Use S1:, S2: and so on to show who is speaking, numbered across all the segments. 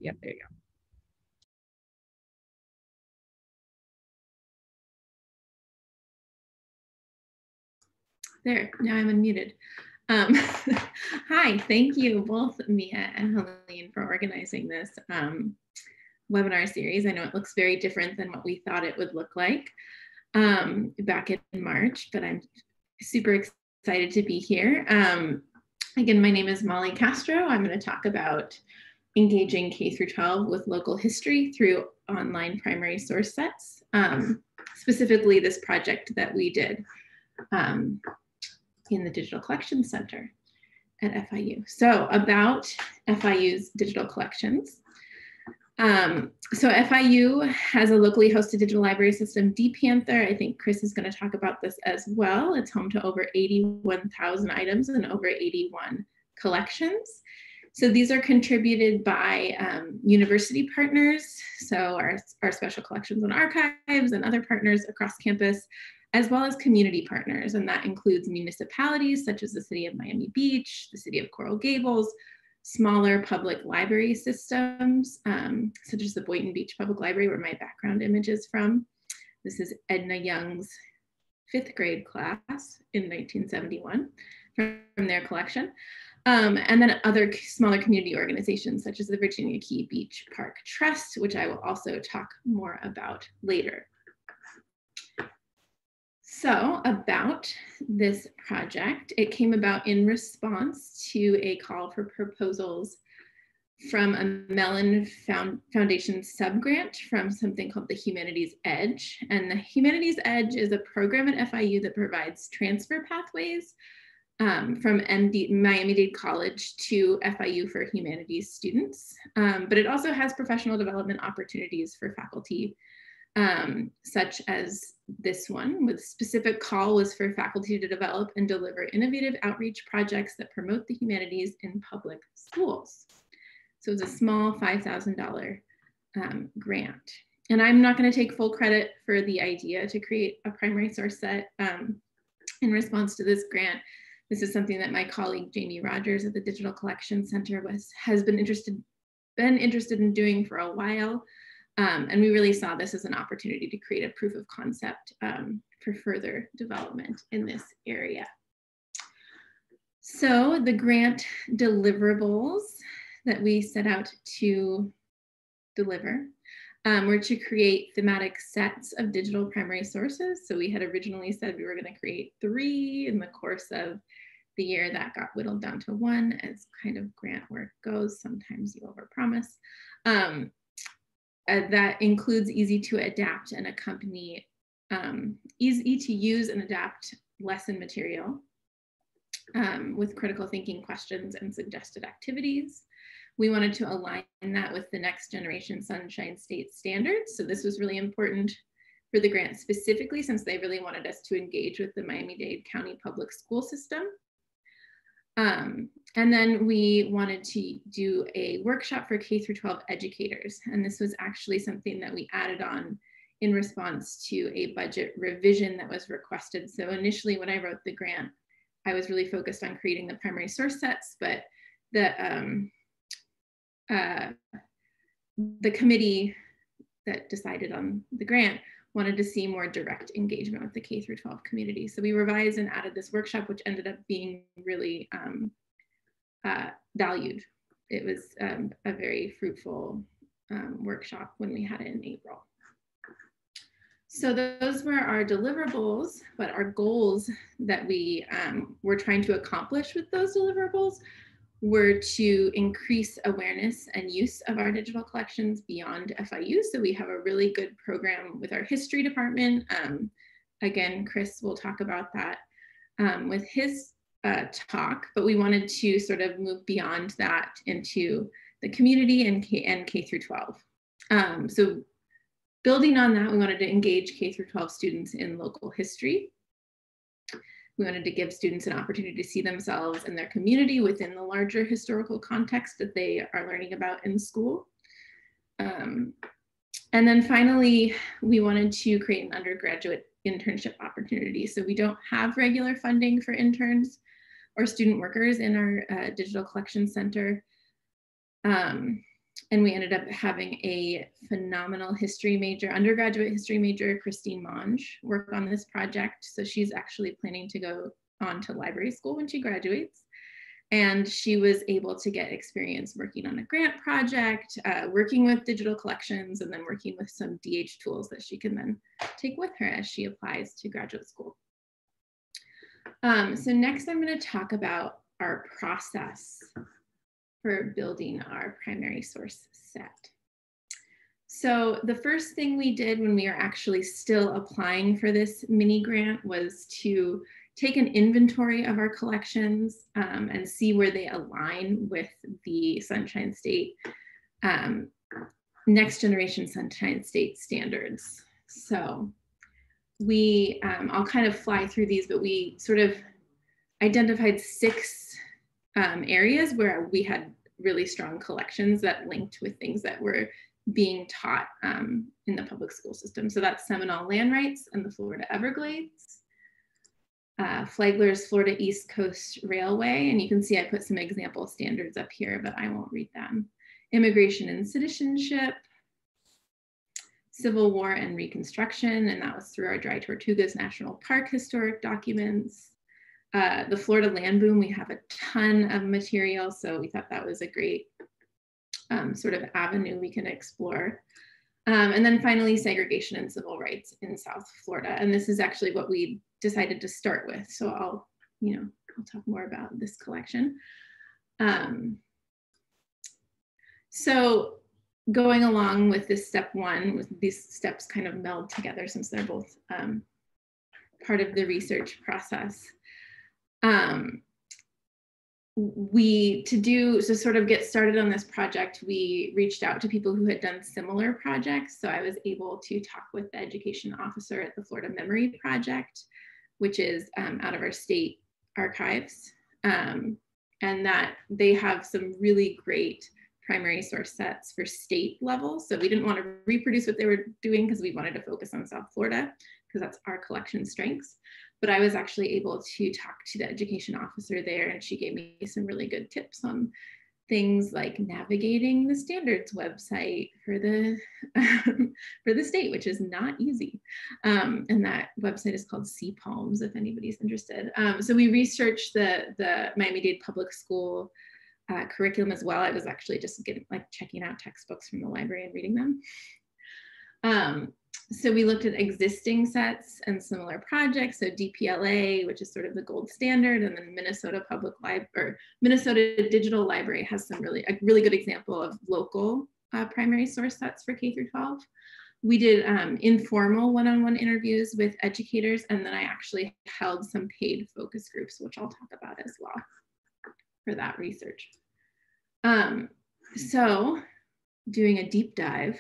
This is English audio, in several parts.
S1: Yep, there you go. There, now I'm unmuted. Hi, thank you both Mia and Helene for organizing this webinar series. I know it looks very different than what we thought it would look like back in March, but I'm super excited to be here. Again, my name is Molly Castro. I'm going to talk about engaging K through 12 with local history through online primary source sets, specifically this project that we did in the Digital Collections Center at FIU. So about FIU's digital collections. So FIU has a locally hosted digital library system, dPanther. I think Chris is going to talk about this as well. It's home to over 81,000 items and over 81 collections. So these are contributed by university partners, so our special collections and archives and other partners across campus, as well as community partners. And that includes municipalities such as the city of Miami Beach, the city of Coral Gables, smaller public library systems, such as the Boynton Beach Public Library, where my background image is from. This is Edna Young's 5th grade class in 1971 from their collection. And then other smaller community organizations, such as the Virginia Key Beach Park Trust, which I will also talk more about later. So about this project, it came about in response to a call for proposals from a Mellon Foundation subgrant from something called the Humanities Edge. And the Humanities Edge is a program at FIU that provides transfer pathways from Miami-Dade College to FIU for humanities students. But it also has professional development opportunities for faculty, such as this one, with specific call was for faculty to develop and deliver innovative outreach projects that promote the humanities in public schools. So it's a small $5,000 grant. And I'm not going to take full credit for the idea to create a primary source set in response to this grant. This is something that my colleague Jamie Rogers at the Digital Collection Center has been interested in doing for a while. And we really saw this as an opportunity to create a proof of concept for further development in this area. So the grant deliverables that we set out to deliver were to create thematic sets of digital primary sources. So we had originally said we were going to create 3 in the course of the year. That got whittled down to 1, as kind of grant work goes. Sometimes you overpromise. That includes easy to adapt and accompany, easy to use and adapt lesson material with critical thinking questions and suggested activities. We wanted to align that with the next generation Sunshine State standards. So this was really important for the grant specifically, since they really wanted us to engage with the Miami-Dade County public school system. And then we wanted to do a workshop for K through 12 educators. And this was actually something that we added on in response to a budget revision that was requested. So initially when I wrote the grant, I was really focused on creating the primary source sets, but the committee that decided on the grant wanted to see more direct engagement with the K through 12 community. So we revised and added this workshop, which ended up being really valued. It was a very fruitful workshop when we had it in April. So those were our deliverables, but our goals that we were trying to accomplish with those deliverables were to increase awareness and use of our digital collections beyond FIU. So we have a really good program with our history department. Again, Chris will talk about that with his talk, but we wanted to sort of move beyond that into the community and K through 12. So building on that, we wanted to engage K through 12 students in local history. We wanted to give students an opportunity to see themselves and their community within the larger historical context that they are learning about in school. And then finally, we wanted to create an undergraduate internship opportunity. So we don't have regular funding for interns or student workers in our digital collection center. And we ended up having a phenomenal history major, undergraduate history major, Christine Monge, work on this project. So she's actually planning to go on to library school when she graduates. And she was able to get experience working on a grant project, working with digital collections, and then working with some DH tools that she can then take with her as she applies to graduate school. So next I'm going to talk about our process for building our primary source set. So the first thing we did when we were actually still applying for this mini grant was to take an inventory of our collections and see where they align with the Sunshine State, next generation Sunshine State standards. So we, I'll kind of fly through these, but we sort of identified 6 areas where we had really strong collections that linked with things that were being taught in the public school system. So that's Seminole land rights and the Florida Everglades, Flagler's Florida East Coast Railway, and you can see I put some example standards up here, but I won't read them. Immigration and citizenship, Civil War and Reconstruction, and that was through our Dry Tortugas National Park historic documents. The Florida land boom, we have a ton of material, so we thought that was a great sort of avenue we can explore. And then finally, segregation and civil rights in South Florida. And this is actually what we decided to start with. So I'll talk more about this collection. So going along with this step 1, these steps kind of meld together since they're both part of the research process. To sort of get started on this project, we reached out to people who had done similar projects. So I was able to talk with the education officer at the Florida Memory Project, which is out of our state archives, and that they have some really great primary source sets for state level. So we didn't want to reproduce what they were doing because we wanted to focus on South Florida because that's our collection strengths. But I was actually able to talk to the education officer there, and she gave me some really good tips on things like navigating the standards website for the for the state, which is not easy. And that website is called CPalms, if anybody's interested. So we researched the Miami-Dade Public School curriculum as well. I was actually just checking out textbooks from the library and reading them. So we looked at existing sets and similar projects. So DPLA, which is sort of the gold standard, and then Minnesota Public Library, or Minnesota Digital Library has a really good example of local primary source sets for K through 12. We did informal one-on-one interviews with educators, and then I actually held some paid focus groups, which I'll talk about as well for that research. So doing a deep dive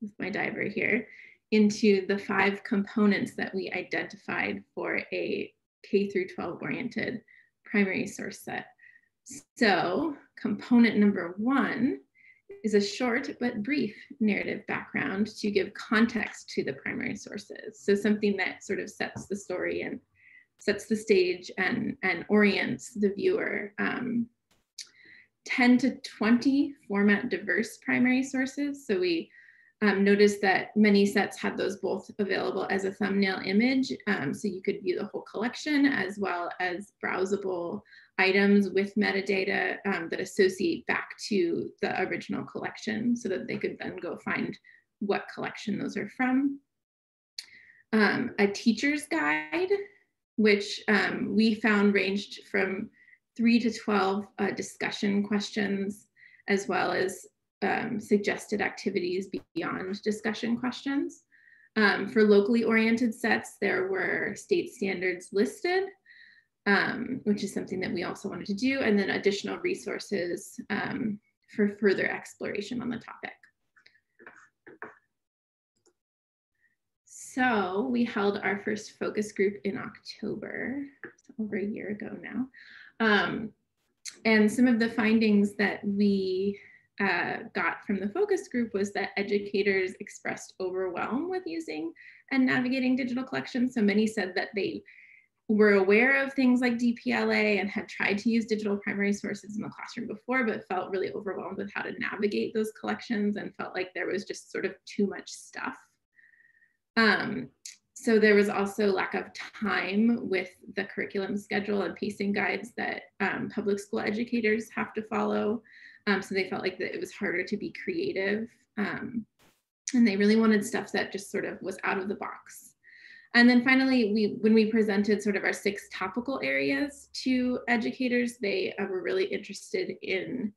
S1: with my diver here into the 5 components that we identified for a K through 12 oriented primary source set. So component number 1 is a short but brief narrative background to give context to the primary sources. So something that sort of sets the story and sets the stage and orients the viewer. 10 to 20 format diverse primary sources. So we noticed that many sets had those both available as a thumbnail image. So you could view the whole collection as well as browsable items with metadata that associate back to the original collection so that they could then go find what collection those are from. A teacher's guide, which we found ranged from 3 to 12 discussion questions, as well as suggested activities beyond discussion questions. For locally oriented sets, there were state standards listed, which is something that we also wanted to do, and then additional resources for further exploration on the topic. So we held our first focus group in October, so over a year ago now. And some of the findings that we got from the focus group was that educators expressed overwhelm with using and navigating digital collections. So many said that they were aware of things like DPLA and had tried to use digital primary sources in the classroom before, but felt really overwhelmed with how to navigate those collections and felt like there was just sort of too much stuff. So there was also lack of time with the curriculum schedule and pacing guides that public school educators have to follow. So they felt like that it was harder to be creative. And they really wanted stuff that just sort of was out of the box. And then finally, when we presented sort of our 6 topical areas to educators, they were really interested in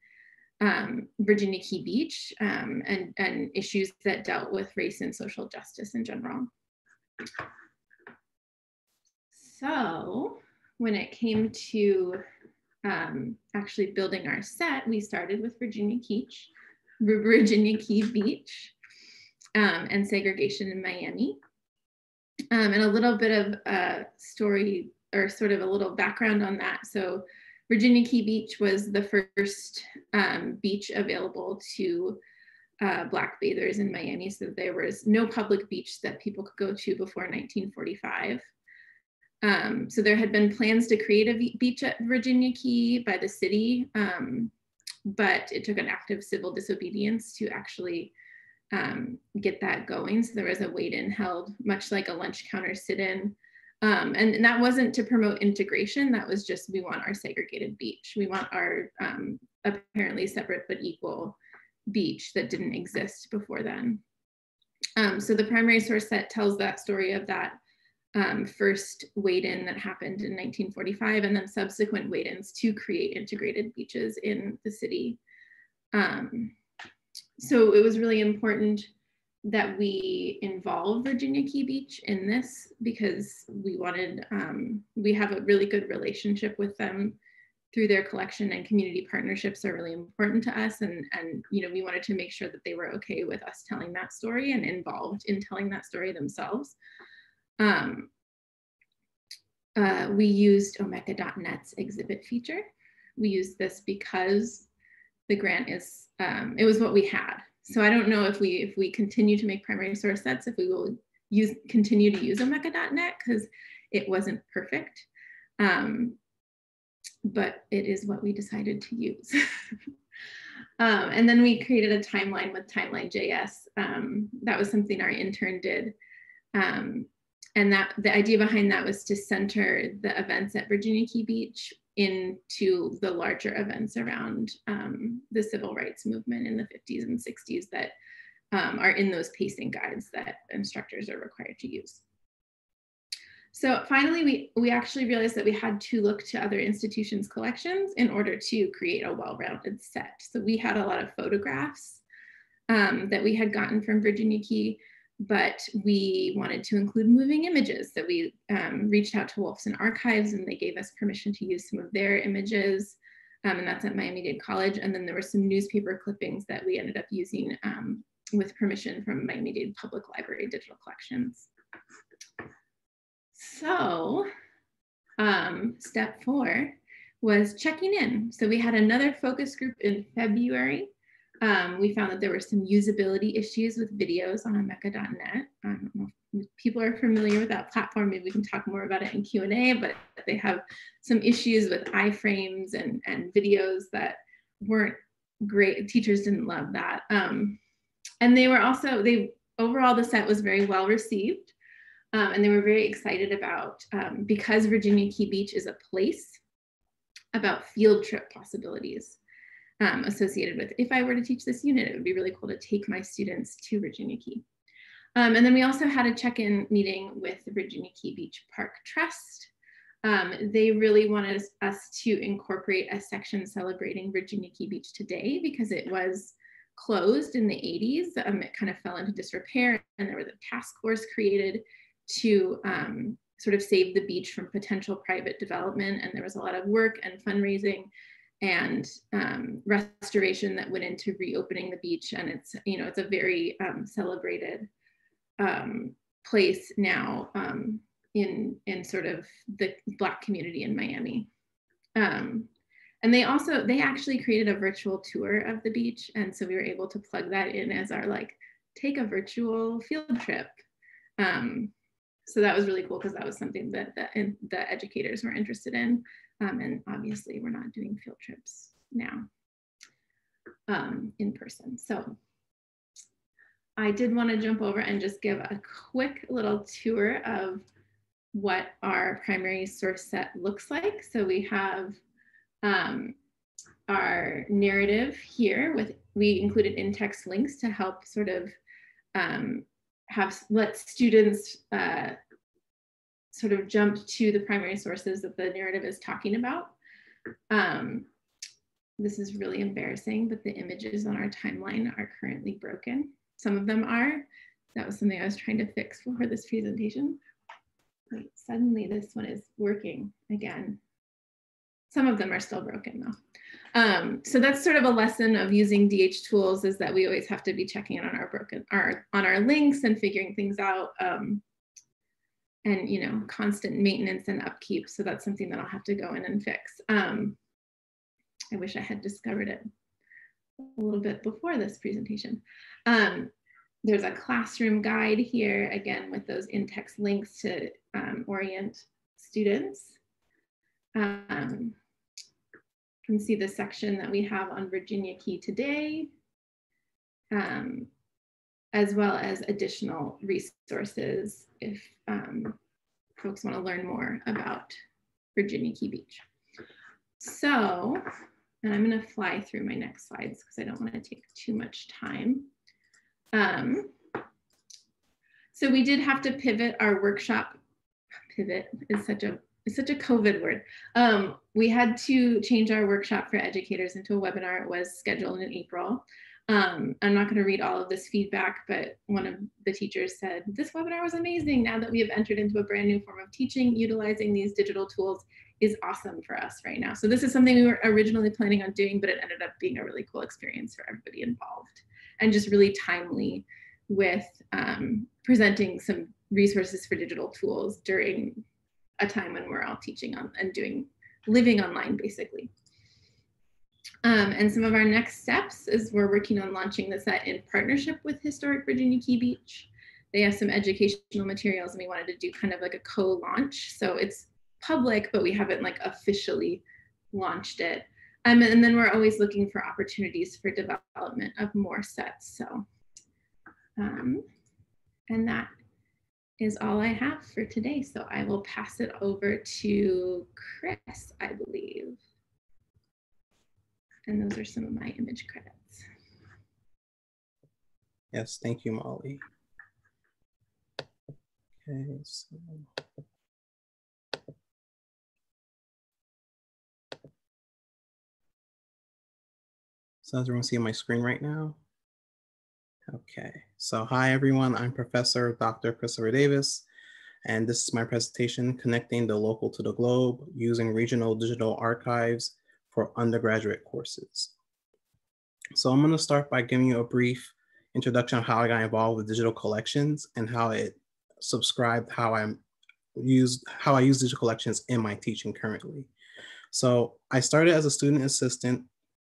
S1: Virginia Key Beach and issues that dealt with race and social justice in general. So when it came to actually building our set, we started with Virginia Key Beach and segregation in Miami. And a little bit of story or sort of a little background on that. So Virginia Key Beach was the first beach available to Black bathers in Miami. So there was no public beach that people could go to before 1945. So there had been plans to create a beach at Virginia Key by the city, but it took an act of civil disobedience to actually get that going. So there was a wait-in held, much like a lunch counter sit-in. And that wasn't to promote integration. That was just, we want our segregated beach. We want our apparently separate but equal beach that didn't exist before then. So the primary source set tells that story of that first wait-in that happened in 1945 and then subsequent wait-ins to create integrated beaches in the city. So it was really important that we involve Virginia Key Beach in this because we wanted, we have a really good relationship with them through their collection, and community partnerships are really important to us. And you know, we wanted to make sure that they were okay with us telling that story and involved in telling that story themselves. We used Omeka.net's exhibit feature. We used this because the grant is, it was what we had. So I don't know if we continue to make primary source sets, if we will continue to use Omeka.net because it wasn't perfect. But it is what we decided to use. And then we created a timeline with Timeline.js. That was something our intern did. And that the idea behind that was to center the events at Virginia Key Beach into the larger events around the civil rights movement in the 50s and 60s that are in those pacing guides that instructors are required to use. So finally, we actually realized that we had to look to other institutions' collections in order to create a well-rounded set. So we had a lot of photographs that we had gotten from Virginia Key, but we wanted to include moving images. So we reached out to Walton Archives and they gave us permission to use some of their images. And that's at Miami-Dade College. And then there were some newspaper clippings that we ended up using with permission from Miami-Dade Public Library digital collections. So step 4 was checking in. So we had another focus group in February. We found that there were some usability issues with videos on Omeka.net. I don't know if people are familiar with that platform. Maybe we can talk more about it in Q&A, but they have some issues with iframes and videos that weren't great. Teachers didn't love that. And they were also, overall the set was very well received. And they were very excited about, because Virginia Key Beach is a place, about field trip possibilities associated with, if I were to teach this unit, it would be really cool to take my students to Virginia Key. And then we also had a check-in meeting with the Virginia Key Beach Park Trust. They really wanted us to incorporate a section celebrating Virginia Key Beach today because it was closed in the 80s. It kind of fell into disrepair and there was a task force created to sort of save the beach from potential private development. And there was a lot of work and fundraising and restoration that went into reopening the beach. And it's, you know, it's a very celebrated place now in sort of the Black community in Miami. And they actually created a virtual tour of the beach. And so we were able to plug that in as our, like, take a virtual field trip. So that was really cool because that was something that the educators were interested in. And obviously we're not doing field trips now in person. So I did want to jump over and just give a quick little tour of what our primary source set looks like. So we have our narrative here we included in-text links to help sort of let students sort of jump to the primary sources that the narrative is talking about. This is really embarrassing, but the images on our timeline are currently broken. Some of them are. That was something I was trying to fix for this presentation. Wait, suddenly this one is working again. Some of them are still broken though. So that's sort of a lesson of using DH tools, is that we always have to be checking in on our links and figuring things out, and constant maintenance and upkeep. So that's something that I'll have to go in and fix. I wish I had discovered it a little bit before this presentation. There's a classroom guide here, again, with those in-text links to orient students. You can see the section that we have on Virginia Key today, as well as additional resources if folks want to learn more about Virginia Key Beach. So, and I'm going to fly through my next slides because I don't want to take too much time. So we did have to pivot our workshop. Pivot is such a COVID word. We had to change our workshop for educators into a webinar. It was scheduled in April. I'm not going to read all of this feedback, but one of the teachers said, this webinar was amazing. Now that we have entered into a brand new form of teaching, utilizing these digital tools is awesome for us right now. So this is something we were originally planning on doing, but it ended up being a really cool experience for everybody involved, and just really timely with presenting some resources for digital tools during a time when we're all teaching on and living online basically. And some of our next steps is we're working on launching the set in partnership with Historic Virginia Key Beach. They have some educational materials and we wanted to do kind of like a co-launch. So it's public, but we haven't like officially launched it. And then we're always looking for opportunities for development of more sets. So, and that is all I have for today. So I will pass it over to Chris, I believe. And those are some of my image credits.
S2: Yes, thank you, Molly. Okay, so does everyone see my screen right now? Okay, so hi everyone, I'm Professor Dr. Christopher Davis, and this is my presentation, Connecting the Local to the Globe Using Regional Digital Archives for Undergraduate Courses. So I'm gonna start by giving you a brief introduction of how I got involved with digital collections and how it subscribed how I use digital collections in my teaching currently. So I started as a student assistant,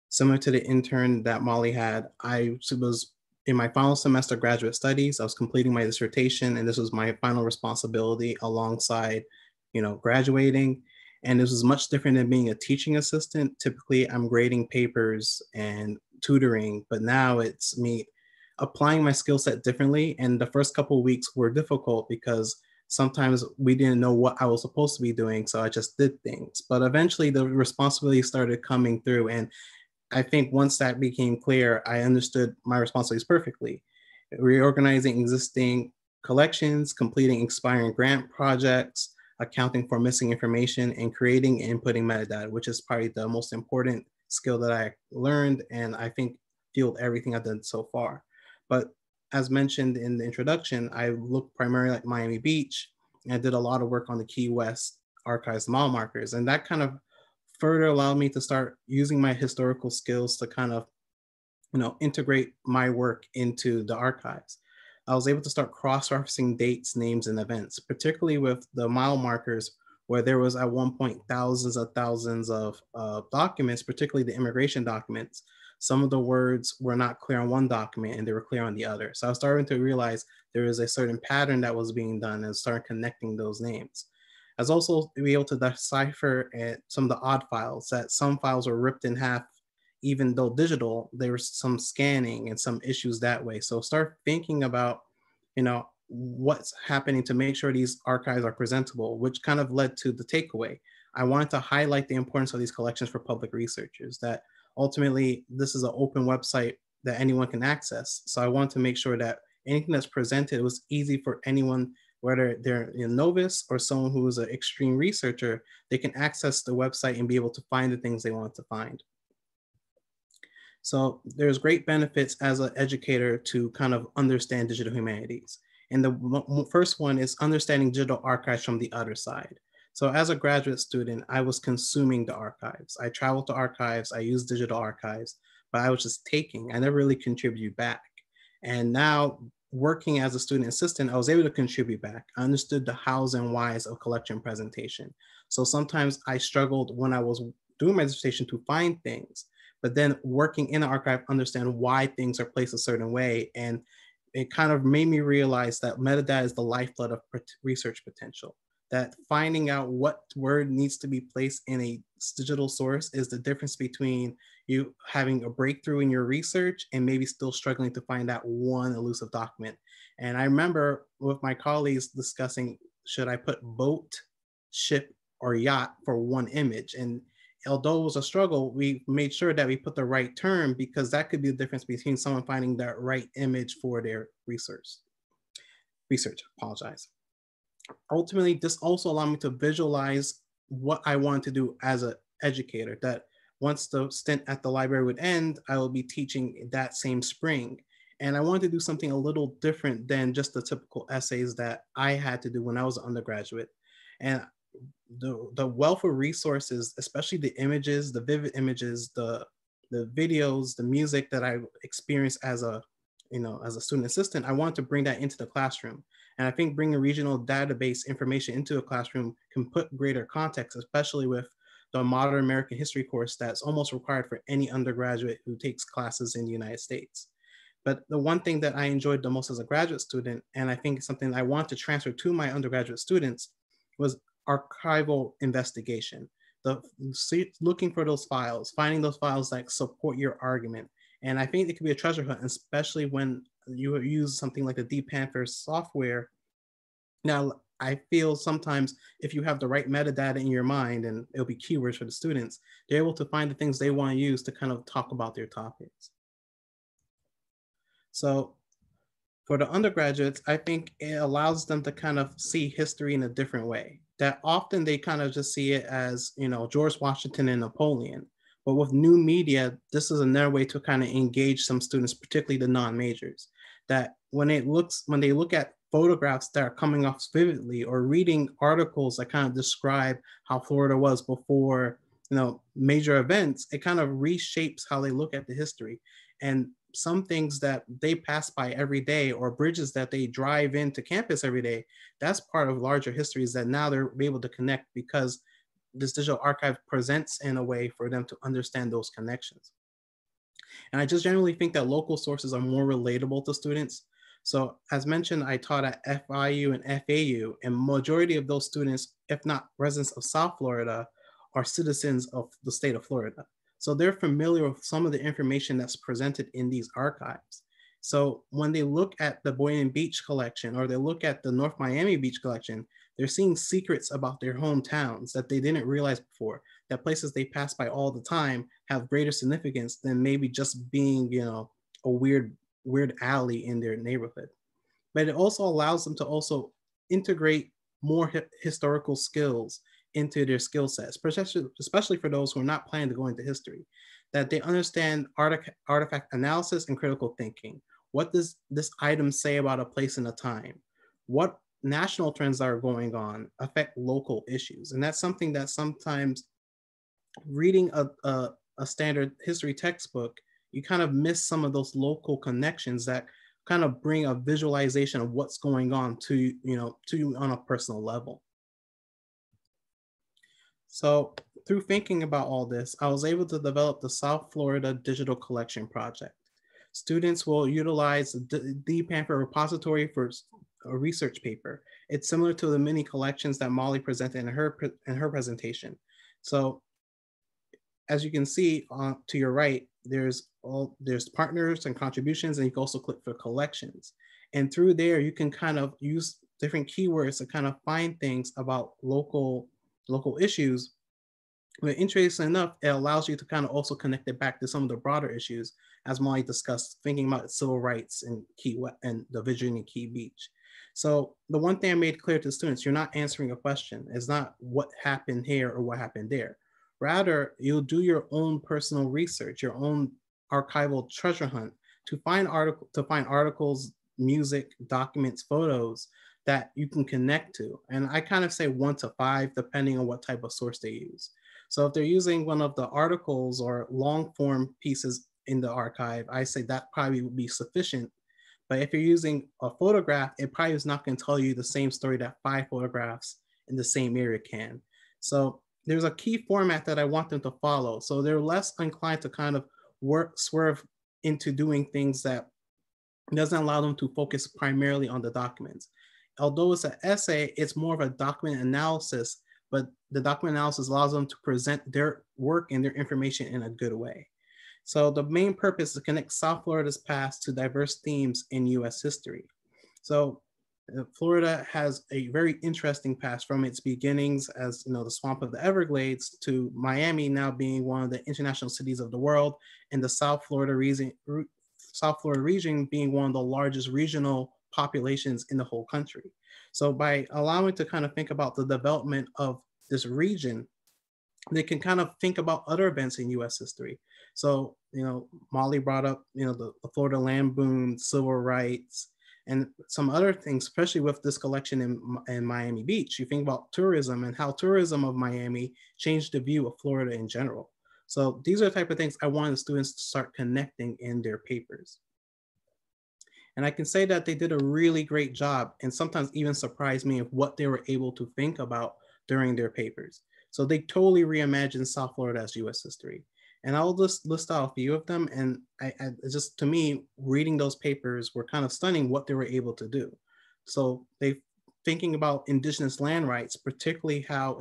S2: similar to the intern that Molly had. I was in my final semester of graduate studies. I was completing my dissertation, and this was my final responsibility alongside, graduating. And this was much different than being a teaching assistant. Typically, I'm grading papers and tutoring, but now it's me applying my skill set differently. And the first couple of weeks were difficult because sometimes we didn't know what I was supposed to be doing, so I just did things. But eventually the responsibility started coming through, and I think once that became clear, I understood my responsibilities perfectly. Reorganizing existing collections, completing expiring grant projects, accounting for missing information, and creating and inputting metadata, which is probably the most important skill that I learned, and I think fueled everything I've done so far. But as mentioned in the introduction, I looked primarily at Miami Beach, and I did a lot of work on the Key West archives mile markers, and that kind of further allowed me to start using my historical skills to kind of, integrate my work into the archives. I was able to start cross-referencing dates, names, and events, particularly with the mile markers, where there was at one point thousands of documents, particularly the immigration documents. some of the words were not clear on one document and they were clear on the other. So I was starting to realize there was a certain pattern that was being done and started connecting those names. I was also able to decipher some of the odd files, that some files were ripped in half, even though digital, there was some scanning and some issues that way. So start thinking about, what's happening to make sure these archives are presentable, which kind of led to the takeaway. I wanted to highlight the importance of these collections for public researchers, that ultimately this is an open website that anyone can access. So I wanted to make sure that anything that's presented was easy for anyone, whether they're a novice or someone who is an extreme researcher, they can access the website and be able to find the things they want to find. So there's great benefits as an educator to kind of understand digital humanities. And the first one is understanding digital archives from the other side. So as a graduate student, I was consuming the archives. I traveled to archives, I used digital archives, but I was just taking, I never really contributed back. And now working as a student assistant, I was able to contribute back. I understood the hows and whys of collection presentation. So sometimes I struggled when I was doing my dissertation to find things, but then working in an archive, understand why things are placed a certain way. And it kind of made me realize that metadata is the lifeblood of research potential, that finding out what word needs to be placed in a digital source is the difference between you having a breakthrough in your research and maybe still struggling to find that one elusive document. And I remember with my colleagues discussing, should I put boat, ship, or yacht for one image? And although it was a struggle, we made sure that we put the right term, because that could be the difference between someone finding that right image for their research. Ultimately, this also allowed me to visualize what I wanted to do as an educator, that once the stint at the library would end, I will be teaching that same spring. And I wanted to do something a little different than just the typical essays that I had to do when I was an undergraduate. And the wealth of resources, especially the images, the vivid images, the videos, the music that I experienced as a student assistant, I wanted to bring that into the classroom. And I think bringing regional database information into a classroom can put greater context, especially with the modern American history course that's almost required for any undergraduate who takes classes in the United States. But the one thing that I enjoyed the most as a graduate student, and I think something I want to transfer to my undergraduate students, was archival investigation. Looking for those files, finding those files that support your argument. And I think it could be a treasure hunt, especially when you use something like the DPanther software. Now, I feel sometimes if you have the right metadata in your mind, and it'll be keywords for the students, they're able to find the things they want to use to kind of talk about their topics. So for the undergraduates, I think it allows them to kind of see history in a different way. That often they kind of just see it as, George Washington and Napoleon. But with new media, this is another way to kind of engage some students, particularly the non-majors, that when they look at photographs that are coming off vividly, or reading articles that kind of describe how Florida was before, major events, it kind of reshapes how they look at the history. And some things that they pass by every day, or bridges that they drive into campus every day, that's part of larger histories that now they're able to connect, because this digital archive presents in a way for them to understand those connections. And I just generally think that local sources are more relatable to students. So as mentioned, I taught at FIU and FAU, and majority of those students, if not residents of South Florida, are citizens of the state of Florida. So they're familiar with some of the information that's presented in these archives. So when they look at the Boynton Beach collection, or they look at the North Miami Beach collection, they're seeing secrets about their hometowns that they didn't realize before, that places they pass by all the time have greater significance than maybe just being, a weird alley in their neighborhood. But it also allows them to also integrate more historical skills into their skill sets, especially for those who are not planning to go into history, that they understand artifact analysis and critical thinking. What does this item say about a place and a time? What national trends that are going on affect local issues? And that's something that sometimes reading a standard history textbook, you kind of miss some of those local connections that kind of bring a visualization of what's going on to you on a personal level. So through thinking about all this, I was able to develop the South Florida Digital Collection Project. Students will utilize the Pamphlet repository for a research paper. It's similar to the mini collections that Molly presented in her presentation. So as you can see to your right, there's partners and contributions, and you can also click for collections. And through there, you can kind of use different keywords to kind of find things about local issues. But interesting enough, it allows you to kind of also connect it back to some of the broader issues, as Molly discussed, thinking about civil rights and the Virginia Key Beach. So the one thing I made clear to students, you're not answering a question. It's not what happened here or what happened there. Rather, you'll do your own personal research, your own archival treasure hunt to find articles, music, documents, photos that you can connect to. And I kind of say 1 to 5, depending on what type of source they use. So if they're using one of the articles or long form pieces in the archive, I say that probably would be sufficient. But if you're using a photograph, it probably is not going to tell you the same story that 5 photographs in the same area can. So there's a key format that I want them to follow. So they're less inclined to kind of swerve into doing things that doesn't allow them to focus primarily on the documents. Although it's an essay, it's more of a document analysis, but the document analysis allows them to present their work and their information in a good way. So the main purpose is to connect South Florida's past to diverse themes in US history. So Florida has a very interesting past, from its beginnings as the swamp of the Everglades to Miami now being one of the international cities of the world, and the South Florida region being one of the largest regional populations in the whole country. So by allowing to kind of think about the development of this region, they can kind of think about other events in US history. So, Molly brought up, the Florida land boom, civil rights, and some other things, especially with this collection in Miami Beach. You think about tourism and how tourism of Miami changed the view of Florida in general. So these are the type of things I wanted students to start connecting in their papers. And I can say that they did a really great job, and sometimes even surprised me of what they were able to think about during their papers. So they totally reimagined South Florida as US history. And I'll just list out a few of them. And I just, to me, reading those papers were kind of stunning what they were able to do. So they thinking about indigenous land rights, particularly how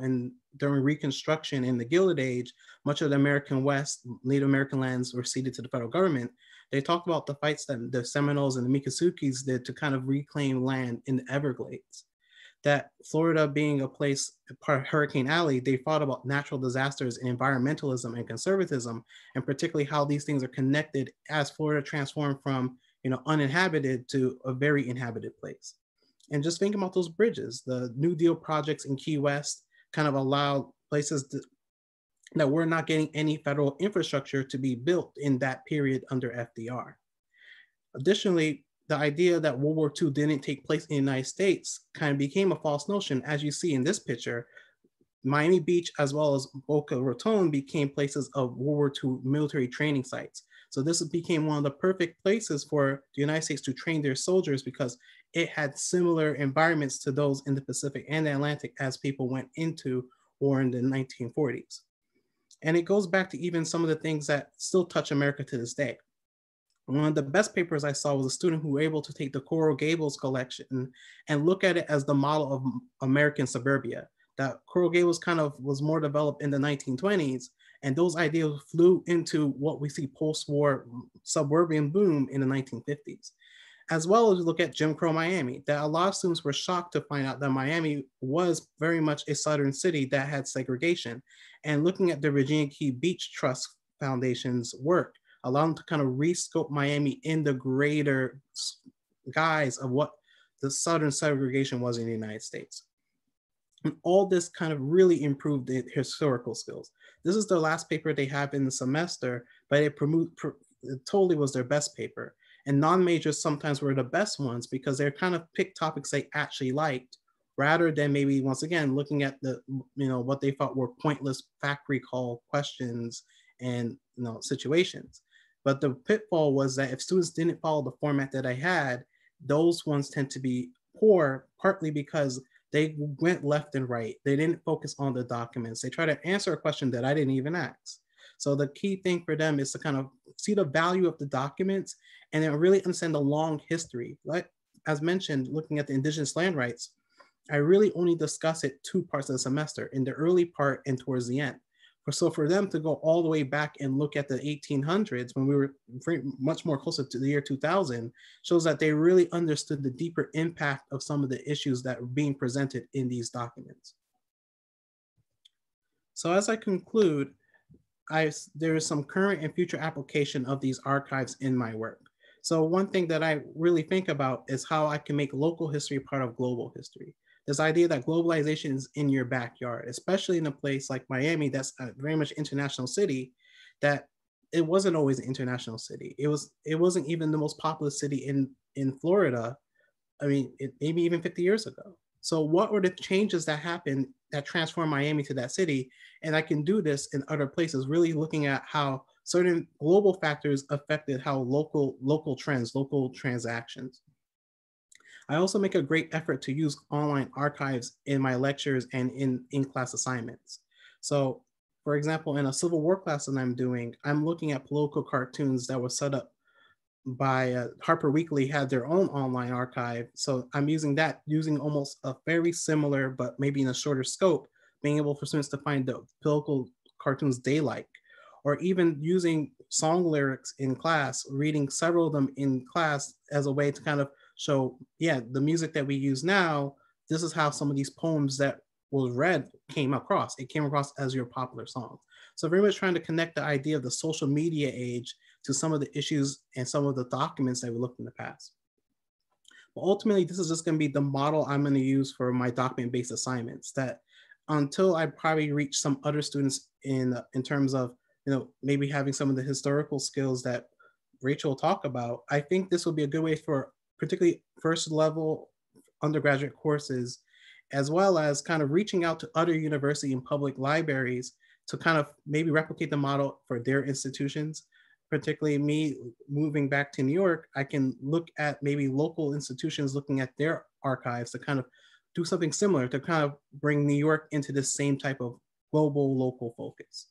S2: during Reconstruction in the Gilded Age, much of the American West, Native American lands were ceded to the federal government. They talked about the fights that the Seminoles and the Miccosukees did to kind of reclaim land in the Everglades. That Florida being a place, part of Hurricane Alley, they thought about natural disasters and environmentalism and conservatism, and particularly how these things are connected as Florida transformed from uninhabited to a very inhabited place. And just think about those bridges. The New Deal projects in Key West kind of allowed places that were not getting any federal infrastructure to be built in that period under FDR. Additionally, the idea that World War II didn't take place in the United States kind of became a false notion. As you see in this picture, Miami Beach as well as Boca Raton became places of World War II military training sites. So this became one of the perfect places for the United States to train their soldiers, because it had similar environments to those in the Pacific and the Atlantic as people went into war in the 1940s. And it goes back to even some of the things that still touch America to this day. One of the best papers I saw was a student who were able to take the Coral Gables collection and look at it as the model of American suburbia. That Coral Gables kind of was more developed in the 1920s, and those ideas flew into what we see post-war suburban boom in the 1950s. As well as look at Jim Crow Miami, that a lot of students were shocked to find out that Miami was very much a southern city that had segregation. And looking at the Virginia Key Beach Trust Foundation's work, allow them to kind of rescope Miami in the greater guise of what the southern segregation was in the United States. And all this kind of really improved the historical skills. This is the last paper they have in the semester, but it totally was their best paper. And non-majors sometimes were the best ones because they're kind of picked topics they actually liked, rather than maybe, once again, looking at the, what they thought were pointless fact recall questions and situations. But the pitfall was that if students didn't follow the format that I had, those ones tend to be poor, partly because They went left and right. They didn't focus on the documents. They tried to answer a question that I didn't even ask. So the key thing for them is to kind of see the value of the documents and then really understand the long history. Like, as mentioned, looking at the indigenous land rights, I really only discuss it 2 parts of the semester, in the early part and towards the end. So for them to go all the way back and look at the 1800s, when we were much more closer to the year 2000, shows that they really understood the deeper impact of some of the issues that were being presented in these documents. So as I conclude, there is some current and future application of these archives in my work. So one thing that I really think about is how I can make local history part of global history. This idea that globalization is in your backyard, especially in a place like Miami, that's a very much international city, that it wasn't always an international city. It wasn't even the most populous city in Florida. I mean, maybe even 50 years ago. So what were the changes that happened that transformed Miami to that city? And I can do this in other places, really looking at how certain global factors affected how local trends, local transactions. I also make a great effort to use online archives in my lectures and in-class assignments. So for example, in a Civil War class that I'm doing, I'm looking at political cartoons that were set up by Harper Weekly, had their own online archive. So I'm using that, using almost a very similar, but maybe in a shorter scope, being able for students to find the political cartoons they like, or even using song lyrics in class, reading several of them in class as a way to kind of show, yeah, the music that we use now, this is how some of these poems that was read came across. It came across as your popular song. So very much trying to connect the idea of the social media age to some of the issues and some of the documents that we looked in the past. But ultimately, this is just going to be the model I'm going to use for my document-based assignments, that until I probably reach some other students in terms of, maybe having some of the historical skills that Rachel talked about, I think this will be a good way for particularly first level undergraduate courses, as well as kind of reaching out to other university and public libraries to kind of maybe replicate the model for their institutions. Particularly me moving back to New York, I can look at maybe local institutions looking at their archives to kind of do something similar to kind of bring New York into the same type of global local focus.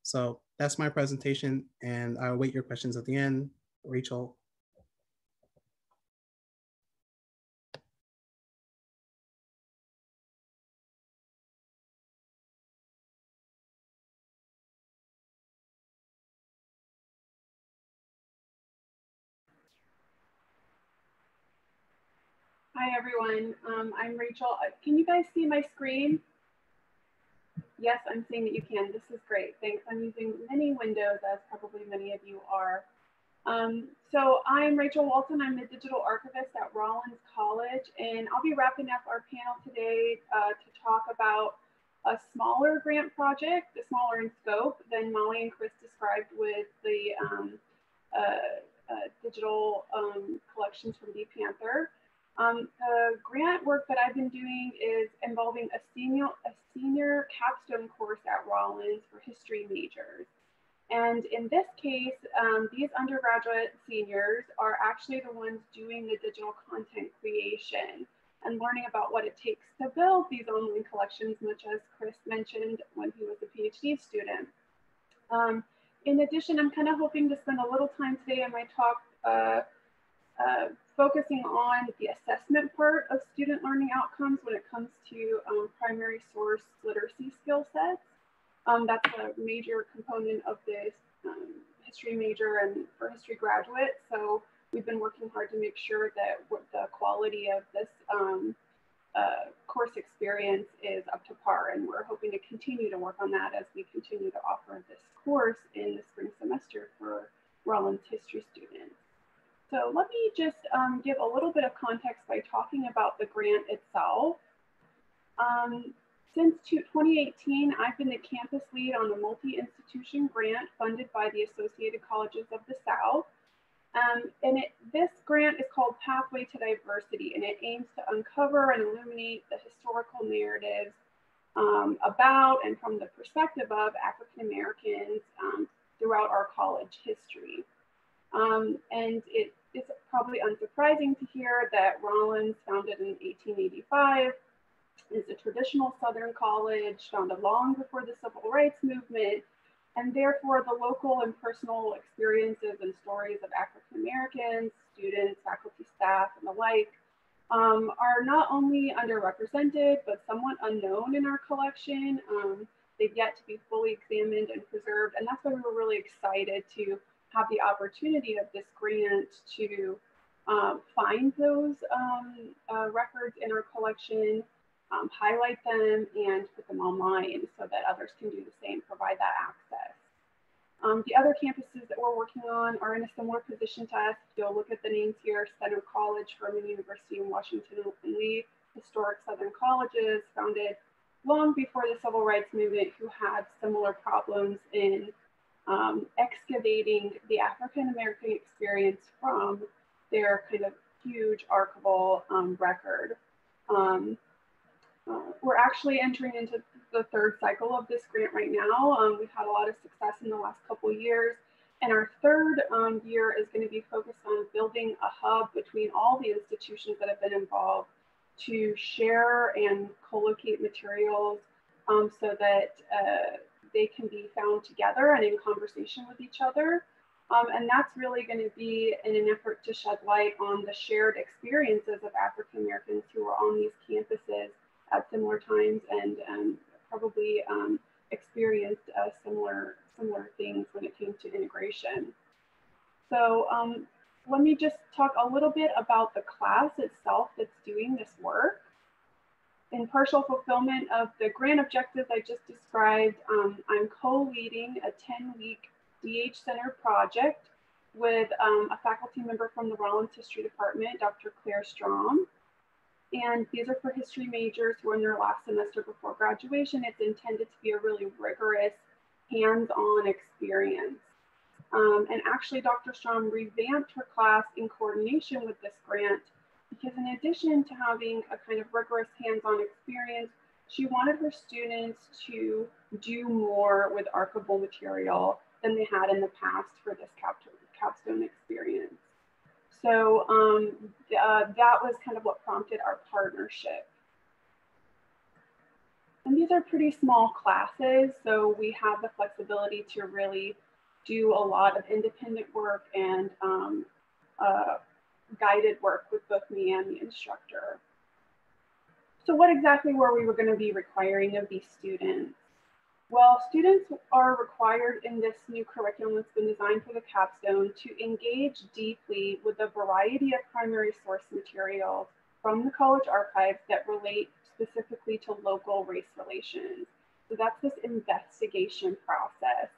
S2: So that's my presentation, and I'll await your questions at the end. Rachel.
S3: Hi, everyone. I'm Rachel. Can you guys see my screen? Yes, I'm seeing that you can. This is great. Thanks. I'm using many windows, as probably many of you are. So I'm Rachel Walton. I'm the digital archivist at Rollins College, and I'll be wrapping up our panel today to talk about a smaller grant project, smaller in scope than Molly and Chris described with the digital collections from Deep Panther. The grant work that I've been doing is involving a senior capstone course at Rollins for history majors. And in this case, these undergraduate seniors are actually the ones doing the digital content creation and learning about what it takes to build these online collections, much as Chris mentioned when he was a PhD student. In addition, I'm kind of hoping to spend a little time today in my talk focusing on the assessment part of student learning outcomes when it comes to primary source literacy skill sets. That's a major component of this history major and for history graduates. So we've been working hard to make sure that the quality of this course experience is up to par. And we're hoping to continue to work on that as we continue to offer this course in the spring semester for Rollins history students. So let me just give a little bit of context by talking about the grant itself. Since 2018, I've been the campus lead on a multi-institution grant funded by the Associated Colleges of the South. This grant is called Pathway to Diversity, and it aims to uncover and illuminate the historical narratives about and from the perspective of African Americans throughout our college history. And it is probably unsurprising to hear that Rollins, founded in 1885, is a traditional Southern college founded long before the Civil Rights Movement, and therefore the local and personal experiences and stories of African Americans, students, faculty, staff, and the like are not only underrepresented, but somewhat unknown in our collection. They've yet to be fully examined and preserved, and that's why we were really excited to have the opportunity of this grant to find those records in our collection, highlight them, and put them online so that others can do the same, provide that access. The other campuses that we're working on are in a similar position to us. You'll look at the names here: Center College, Furman University in Washington, and Lee, historic Southern colleges founded long before the Civil Rights Movement, who had similar problems in excavating the African American experience from their kind of huge archival record. We're actually entering into the third cycle of this grant right now. We've had a lot of success in the last couple of years, and our third year is going to be focused on building a hub between all the institutions that have been involved to share and co-locate materials so that they can be found together and in conversation with each other. And that's really going to be in an effort to shed light on the shared experiences of African Americans who were on these campuses at similar times and probably experienced similar things when it came to integration. So let me just talk a little bit about the class itself that's doing this work. In partial fulfillment of the grant objectives I just described, I'm co-leading a 10-week DH Center project with a faculty member from the Rollins History Department, Dr. Claire Strom. And these are for history majors who are in their last semester before graduation. It's intended to be a really rigorous, hands-on experience. And actually, Dr. Strom revamped her class in coordination with this grant, because in addition to having a kind of rigorous hands-on experience, she wanted her students to do more with archival material than they had in the past for this capstone experience. So that was kind of what prompted our partnership. And these are pretty small classes, so we have the flexibility to really do a lot of independent work and guided work with both me and the instructor. So what exactly were we going to be requiring of these students? Well, students are required in this new curriculum that's been designed for the capstone to engage deeply with a variety of primary source materials from the college archives that relate specifically to local race relations. So that's this investigation process.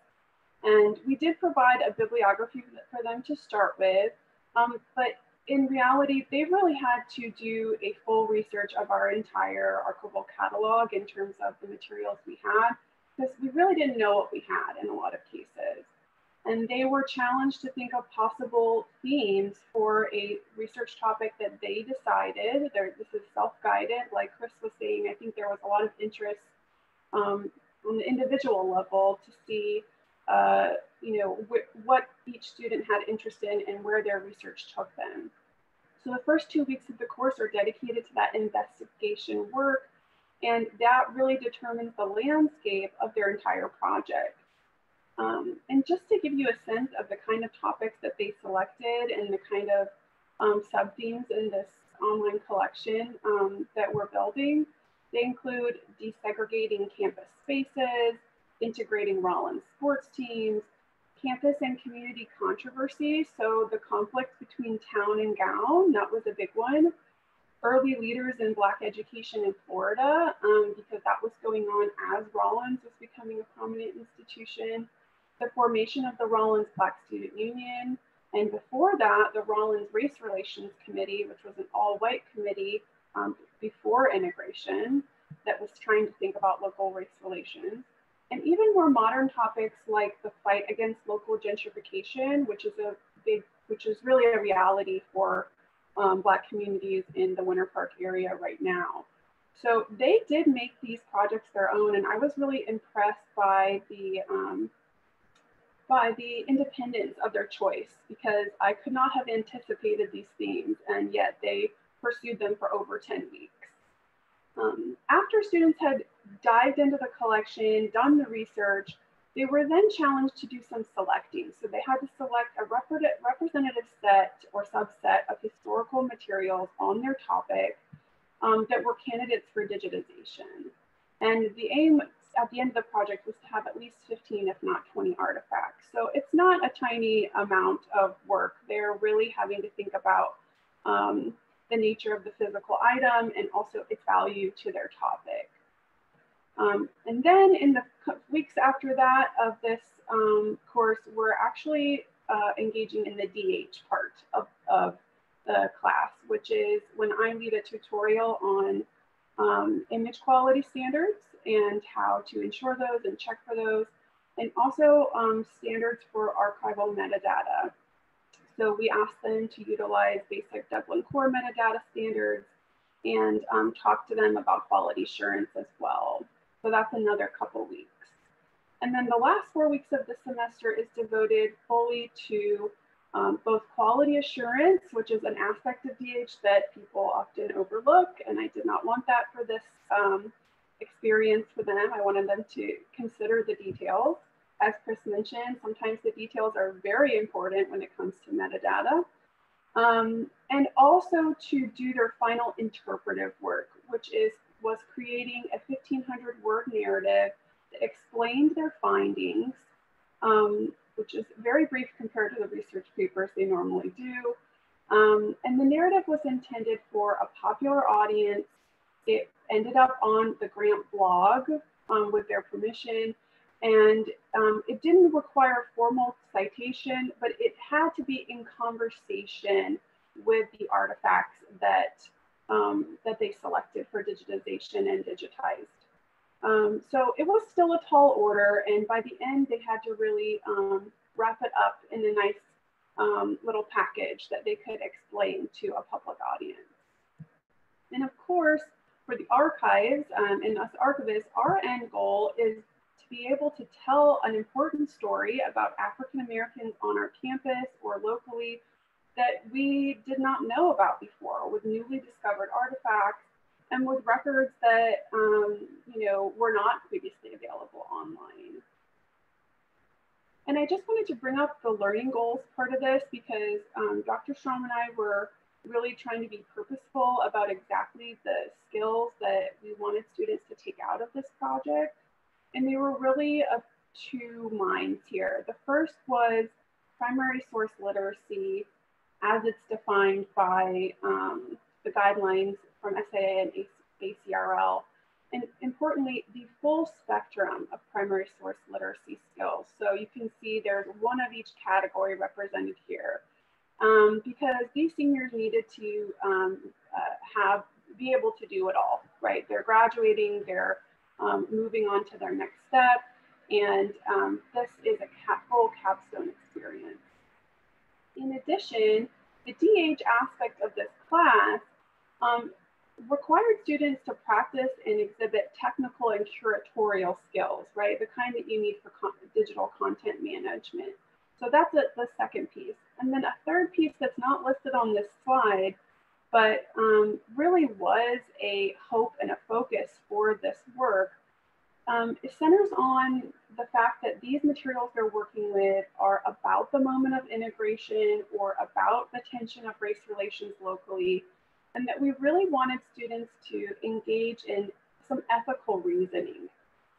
S3: And we did provide a bibliography for them to start with, but in reality, they really had to do a full research of our entire archival catalog in terms of the materials we had, because we really didn't know what we had in a lot of cases. And they were challenged to think of possible themes for a research topic that they decided. This is self-guided, like Chris was saying. I think there was a lot of interest on the individual level to see what each student had interest in and where their research took them. So the first 2 weeks of the course are dedicated to that investigation work, and that really determines the landscape of their entire project. And just to give you a sense of the kind of topics that they selected and the kind of sub-themes in this online collection that we're building, they include desegregating campus spaces, integrating Rollins sports teams, campus and community controversy. So the conflict between town and gown, that was a big one. Early leaders in Black education in Florida, because that was going on as Rollins was becoming a prominent institution. The formation of the Rollins Black Student Union. And before that, the Rollins Race Relations Committee, which was an all-white committee before integration that was trying to think about local race relations. And even more modern topics like the fight against local gentrification, which is really a reality for Black communities in the Winter Park area right now. So they did make these projects their own, and I was really impressed by the independence of their choice, because I could not have anticipated these themes, and yet they pursued them for over 10 weeks. After students had dived into the collection, done the research, they were then challenged to do some selecting. So they had to select a representative set or subset of historical materials on their topic that were candidates for digitization. And the aim at the end of the project was to have at least 15, if not 20 artifacts. So it's not a tiny amount of work. They're really having to think about the nature of the physical item and also its value to their topic. And then in the weeks after that of this course, we're actually engaging in the DH part of the class, which is when I lead a tutorial on image quality standards and how to ensure those and check for those, and also standards for archival metadata. So we asked them to utilize basic Dublin Core metadata standards and talk to them about quality assurance as well. So that's another couple weeks. And then the last 4 weeks of the semester is devoted fully to both quality assurance, which is an aspect of DH that people often overlook. And I did not want that for this experience for them. I wanted them to consider the details. As Chris mentioned, sometimes the details are very important when it comes to metadata. And also to do their final interpretive work, which was creating a 1,500 word narrative that explained their findings, which is very brief compared to the research papers they normally do. And the narrative was intended for a popular audience. It ended up on the grant blog with their permission. And it didn't require formal citation, but it had to be in conversation with the artifacts that they selected for digitization and digitized. So it was still a tall order, and by the end they had to really wrap it up in a nice little package that they could explain to a public audience. And of course, for the archives and us archivists, our end goal is to be able to tell an important story about African Americans on our campus or locally that we did not know about before, with newly discovered artifacts and with records that were not previously available online. And I just wanted to bring up the learning goals part of this because Dr. Strom and I were really trying to be purposeful about exactly the skills that we wanted students to take out of this project. And they were really of two minds here. The first was primary source literacy as it's defined by the guidelines from SAA and ACRL. And importantly, the full spectrum of primary source literacy skills. So you can see there's one of each category represented here. Because these seniors needed to be able to do it all, right? They're graduating, they're moving on to their next step, and this is a full capstone experience. In addition, the DH aspect of this class required students to practice and exhibit technical and curatorial skills, right? The kind that you need for digital content management. So that's the second piece. And then a third piece that's not listed on this slide, but really was a hope and a focus for this work. It centers on the fact that these materials they're working with are about the moment of integration or about the tension of race relations locally, and that we really wanted students to engage in some ethical reasoning,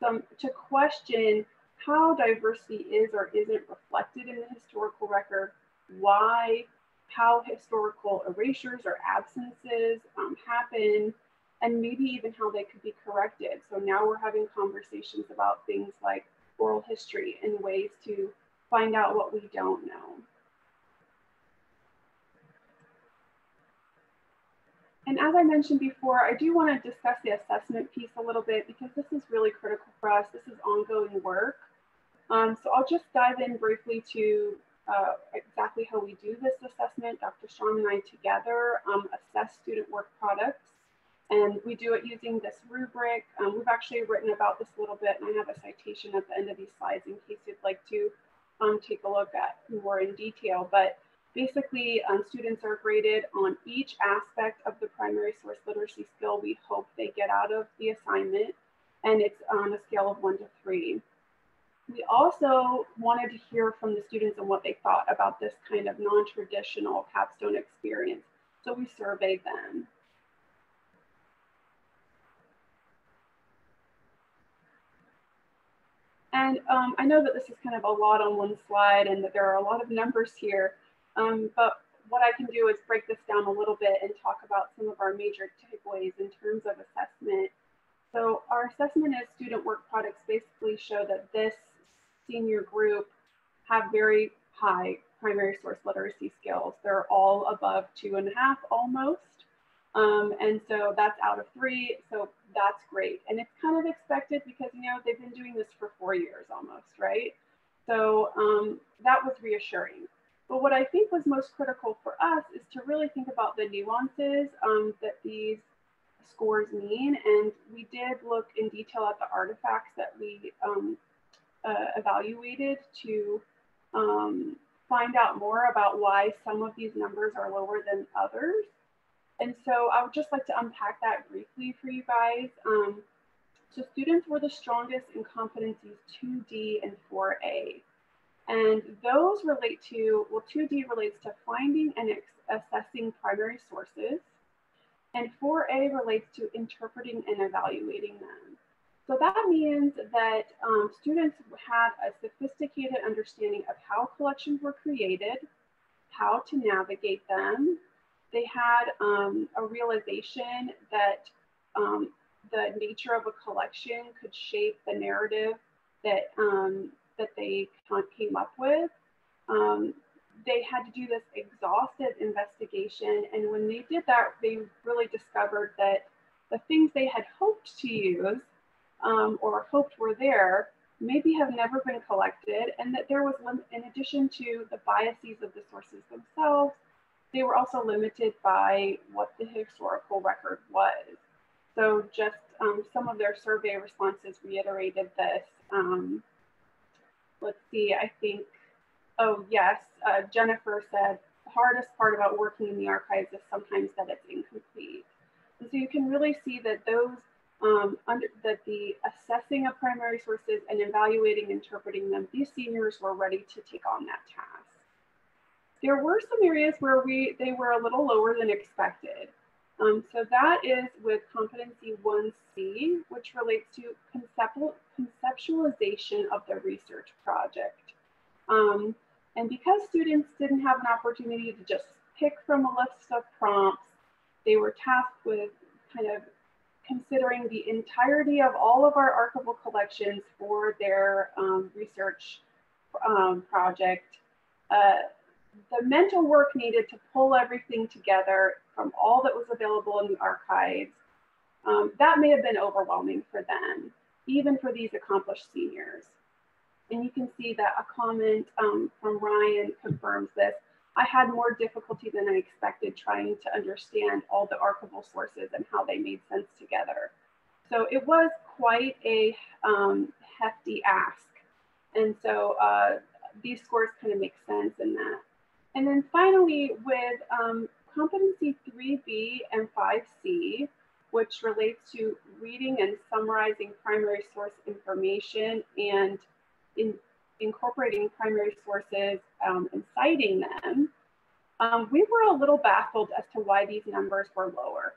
S3: to question how diversity is or isn't reflected in the historical record, why, how historical erasures or absences happen, and maybe even how they could be corrected. So now we're having conversations about things like oral history and ways to find out what we don't know. And as I mentioned before, I do want to discuss the assessment piece a little bit because this is really critical for us. This is ongoing work. So I'll just dive in briefly to exactly how we do this assessment. Dr. Strom and I together assess student work products, and we do it using this rubric. We've actually written about this a little bit, and I have a citation at the end of these slides in case you'd like to take a look at more in detail. But Basically, students are graded on each aspect of the primary source literacy skill we hope they get out of the assignment, and it's on a scale of 1 to 3. We also wanted to hear from the students and what they thought about this kind of non-traditional capstone experience, so we surveyed them. And I know that this is kind of a lot on one slide and that there are a lot of numbers here, but what I can do is break this down a little bit and talk about some of our major takeaways in terms of assessment. So our assessment as student work products basically show that this senior group have very high primary source literacy skills. They're all above 2.5 almost. And so that's out of 3, so that's great. And it's kind of expected because, you know, they've been doing this for 4 years almost, right? So that was reassuring. But what I think was most critical for us is to really think about the nuances that these scores mean. And we did look in detail at the artifacts that we evaluated to find out more about why some of these numbers are lower than others. And so I would just like to unpack that briefly for you guys. So students were the strongest in competencies 2D and 4A. And those relate to, well, 2D relates to finding and assessing primary sources. And 4A relates to interpreting and evaluating them. So that means that students had a sophisticated understanding of how collections were created, how to navigate them. They had a realization that the nature of a collection could shape the narrative that, that they came up with. They had to do this exhaustive investigation. And when they did that, they really discovered that the things they had hoped to use or hoped were there maybe have never been collected, and that there was, in addition to the biases of the sources themselves, they were also limited by what the historical record was. So just some of their survey responses reiterated this. Let's see, I think, oh yes, Jennifer said, the hardest part about working in the archives is sometimes that it's incomplete. And so you can really see that those, that the assessing of primary sources and evaluating, interpreting them, these seniors were ready to take on that task. There were some areas where they were a little lower than expected. So that is with competency 1C, which relates to conceptualization of the research project. And because students didn't have an opportunity to just pick from a list of prompts, they were tasked with kind of considering the entirety of all of our archival collections for their research project. The mental work needed to pull everything together from all that was available in the archives, that may have been overwhelming for them, even for these accomplished seniors. And you can see that a comment from Ryan confirms this. I had more difficulty than I expected trying to understand all the archival sources and how they made sense together. So it was quite a hefty ask. And so these scores kind of make sense in that. And then finally with competency 3B and 5C, which relates to reading and summarizing primary source information and incorporating primary sources and citing them, we were a little baffled as to why these numbers were lower.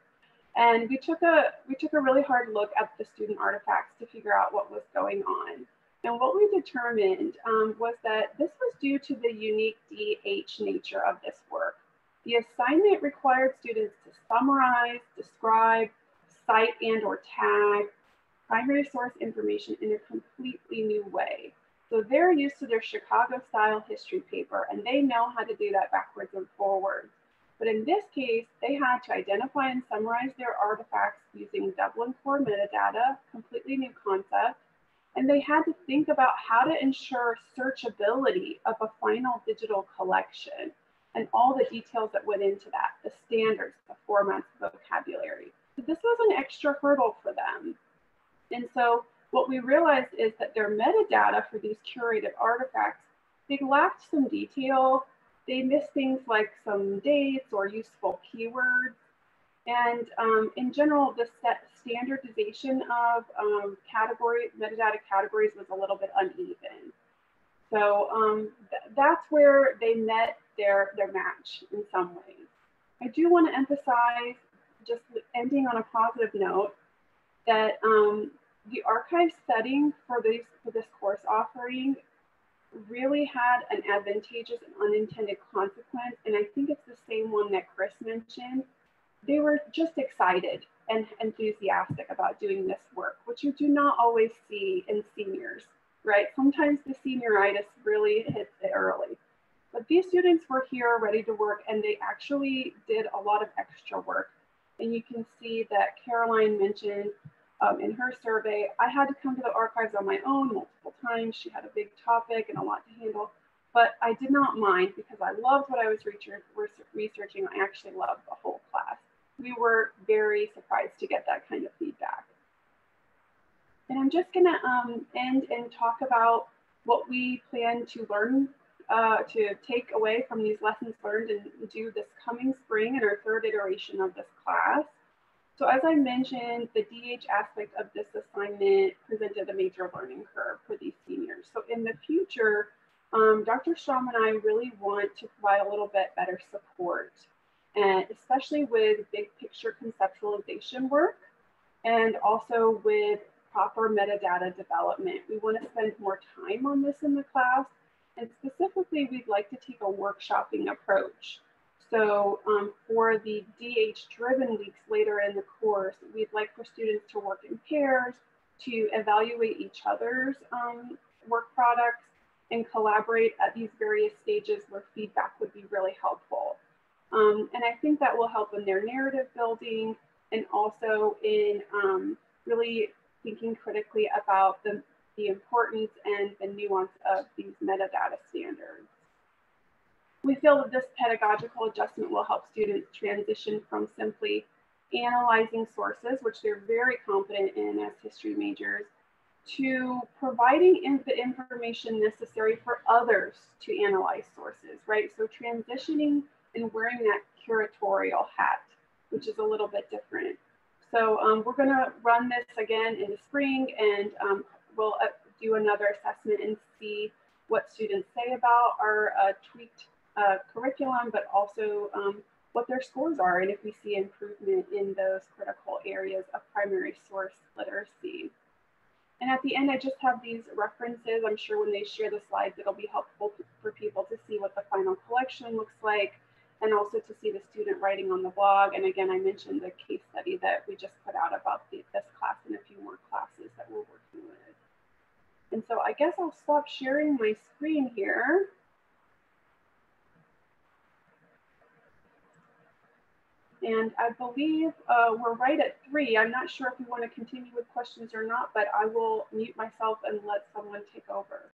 S3: And we took a really hard look at the student artifacts to figure out what was going on. And what we determined was that this was due to the unique DH nature of this work. The assignment required students to summarize, describe, cite, and/or tag primary source information in a completely new way. So they're used to their Chicago-style history paper, and they know how to do that backwards and forwards. But in this case, they had to identify and summarize their artifacts using Dublin core metadata, completely new concept, and they had to think about how to ensure searchability of a final digital collection and all the details that went into that, the standards, the formats, the vocabulary. So this was an extra hurdle for them. And so what we realized is that their metadata for these curated artifacts, they lacked some detail They miss things like some dates or useful keywords. And in general, the standardization of metadata categories was a little bit uneven. So that's where they met their match in some ways. I do want to emphasize, just ending on a positive note, that the archive setting for this course offering really had an advantageous and unintended consequence. And I think it's the same one that Chris mentioned. They were just excited and enthusiastic about doing this work, which you do not always see in seniors, right? Sometimes the senioritis really hits it early. But these students were here ready to work, and they actually did a lot of extra work. And you can see that Caroline mentioned in her survey, I had to come to the archives on my own multiple times. She had a big topic and a lot to handle, but I did not mind because I loved what I was researching. I actually loved the whole class. We were very surprised to get that kind of feedback. And I'm just gonna end and talk about what we plan to learn, to take away from these lessons learned and do this coming spring in our third iteration of this class. So as I mentioned, the DH aspect of this assignment presented a major learning curve for these seniors. So in the future, Dr. Strom and I really want to provide a little bit better support, and especially with big picture conceptualization work and also with proper metadata development. We want to spend more time on this in the class, and specifically, we'd like to take a workshopping approach. So for the DH-driven weeks later in the course, we'd like for students to work in pairs, to evaluate each other's work products, and collaborate at these various stages where feedback would be really helpful. And I think that will help in their narrative building and also in really thinking critically about the importance and the nuance of these metadata standards. We feel that this pedagogical adjustment will help students transition from simply analyzing sources, which they're very competent in as history majors, to providing the information necessary for others to analyze sources, right? So transitioning and wearing that curatorial hat, which is a little bit different. So we're gonna run this again in the spring, and we'll do another assessment and see what students say about our tweaked curriculum, but also what their scores are and if we see improvement in those critical areas of primary source literacy. And at the end, I just have these references. I'm sure when they share the slides, it'll be helpful for people to see what the final collection looks like, and also to see the student writing on the blog. And again, I mentioned the case study that we just put out about this class and a few more classes that we're working with. And so I guess I'll stop sharing my screen here. And I believe we're right at 3. I'm not sure if we want to continue with questions or not, but I will mute myself and let someone take over.